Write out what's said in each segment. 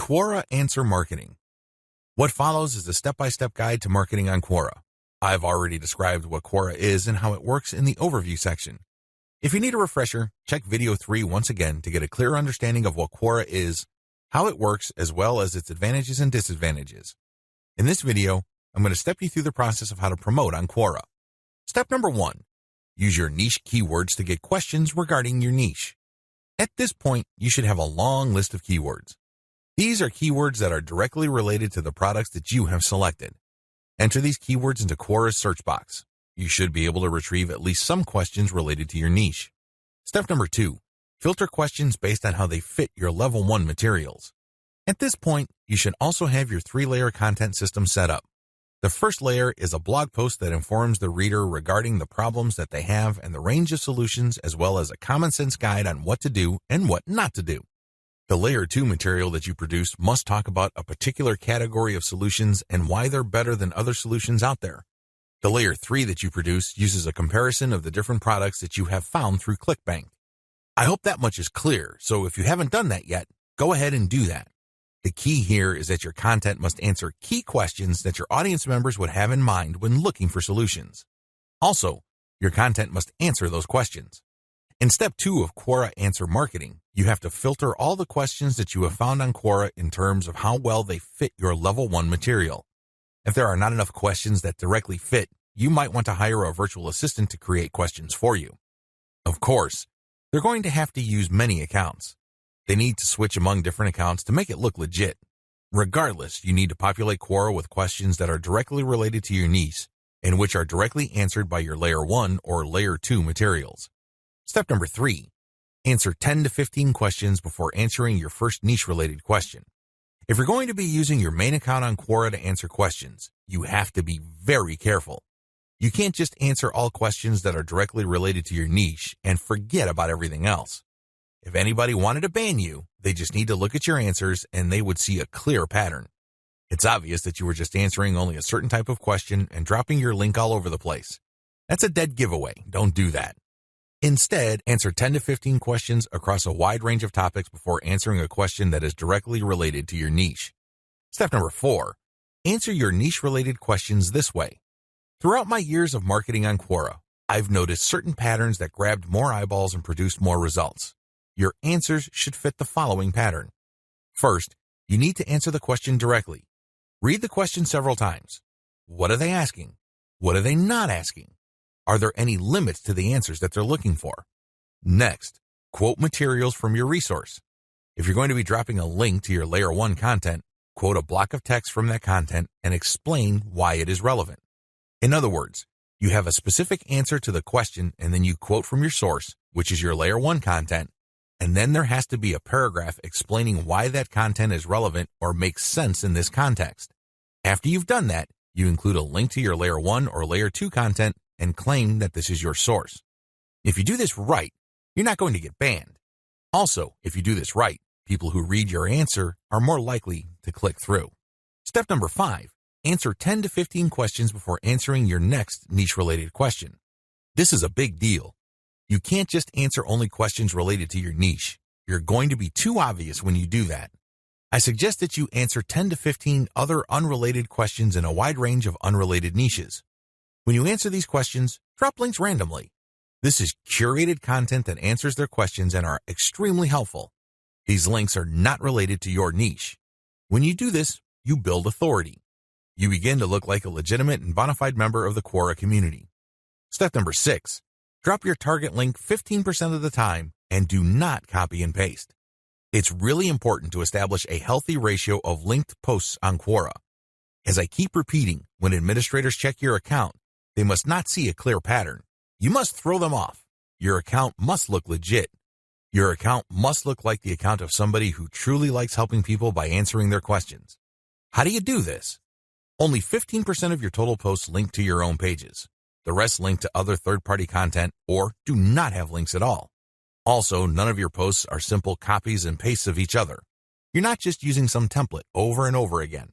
Quora Answer Marketing. What follows is a step-by-step guide to marketing on Quora. I've already described what Quora is and how it works in the overview section. If you need a refresher, check video 3 once again to get a clear understanding of what Quora is, how it works, as well as its advantages and disadvantages. In this video, I'm going to step you through the process of how to promote on Quora. Step number 1. Use your niche keywords to get questions regarding your niche. At this point, you should have a long list of keywords. These are keywords that are directly related to the products that you have selected. Enter these keywords into Quora's search box. You should be able to retrieve at least some questions related to your niche. Step number 2. Filter questions based on how they fit your level 1 materials. At this point, you should also have your 3-layer content system set up. The first layer is a blog post that informs the reader regarding the problems that they have and the range of solutions, as well as a common sense guide on what to do and what not to do. The layer 2 material that you produce must talk about a particular category of solutions and why they're better than other solutions out there. The layer 3 that you produce uses a comparison of the different products that you have found through Clickbank. I hope that much is clear, so if you haven't done that yet, go ahead and do that. The key here is that your content must answer key questions that your audience members would have in mind when looking for solutions. Also, your content must answer those questions. In step 2 of Quora Answer Marketing, you have to filter all the questions that you have found on Quora in terms of how well they fit your level 1 material. If there are not enough questions that directly fit, you might want to hire a virtual assistant to create questions for you. Of course, they're going to have to use many accounts. They need to switch among different accounts to make it look legit. Regardless, you need to populate Quora with questions that are directly related to your niche and which are directly answered by your layer 1 or layer 2 materials. Step number 3. Answer 10 to 15 questions before answering your first niche-related question. If you're going to be using your main account on Quora to answer questions, you have to be very careful. You can't just answer all questions that are directly related to your niche and forget about everything else. If anybody wanted to ban you, they just need to look at your answers and they would see a clear pattern. It's obvious that you were just answering only a certain type of question and dropping your link all over the place. That's a dead giveaway. Don't do that. Instead, answer 10 to 15 questions across a wide range of topics before answering a question that is directly related to your niche. Step number 4. Answer your niche-related questions this way. Throughout my years of marketing on Quora, I've noticed certain patterns that grabbed more eyeballs and produced more results. Your answers should fit the following pattern. First, you need to answer the question directly. Read the question several times. What are they asking? What are they not asking? Are there any limits to the answers that they're looking for? Next, quote materials from your resource. If you're going to be dropping a link to your layer 1 content, quote a block of text from that content and explain why it is relevant. In other words, you have a specific answer to the question and then you quote from your source, which is your layer 1 content, and then there has to be a paragraph explaining why that content is relevant or makes sense in this context. After you've done that, you include a link to your layer 1 or layer 2 content and claim that this is your source. If you do this right, you're not going to get banned. Also, if you do this right, people who read your answer are more likely to click through. Step number 5. Answer 10 to 15 questions before answering your next niche-related question. This is a big deal. You can't just answer only questions related to your niche. You're going to be too obvious when you do that. I suggest that you answer 10 to 15 other unrelated questions in a wide range of unrelated niches. When you answer these questions, drop links randomly. This is curated content that answers their questions and are extremely helpful. These links are not related to your niche. When you do this, you build authority. You begin to look like a legitimate and bona fide member of the Quora community. Step number 6. Drop your target link 15% of the time and do not copy and paste. It's really important to establish a healthy ratio of linked posts on Quora. As I keep repeating, when administrators check your account, they must not see a clear pattern. You must throw them off. Your account must look legit. Your account must look like the account of somebody who truly likes helping people by answering their questions. How do you do this? Only 15% of your total posts link to your own pages. The rest link to other third-party content or do not have links at all. Also, none of your posts are simple copies and pastes of each other. You're not just using some template over and over again.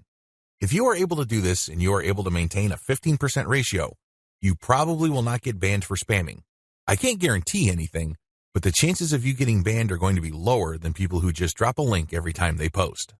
If you are able to do this and you are able to maintain a 15% ratio, you probably will not get banned for spamming. I can't guarantee anything, but the chances of you getting banned are going to be lower than people who just drop a link every time they post.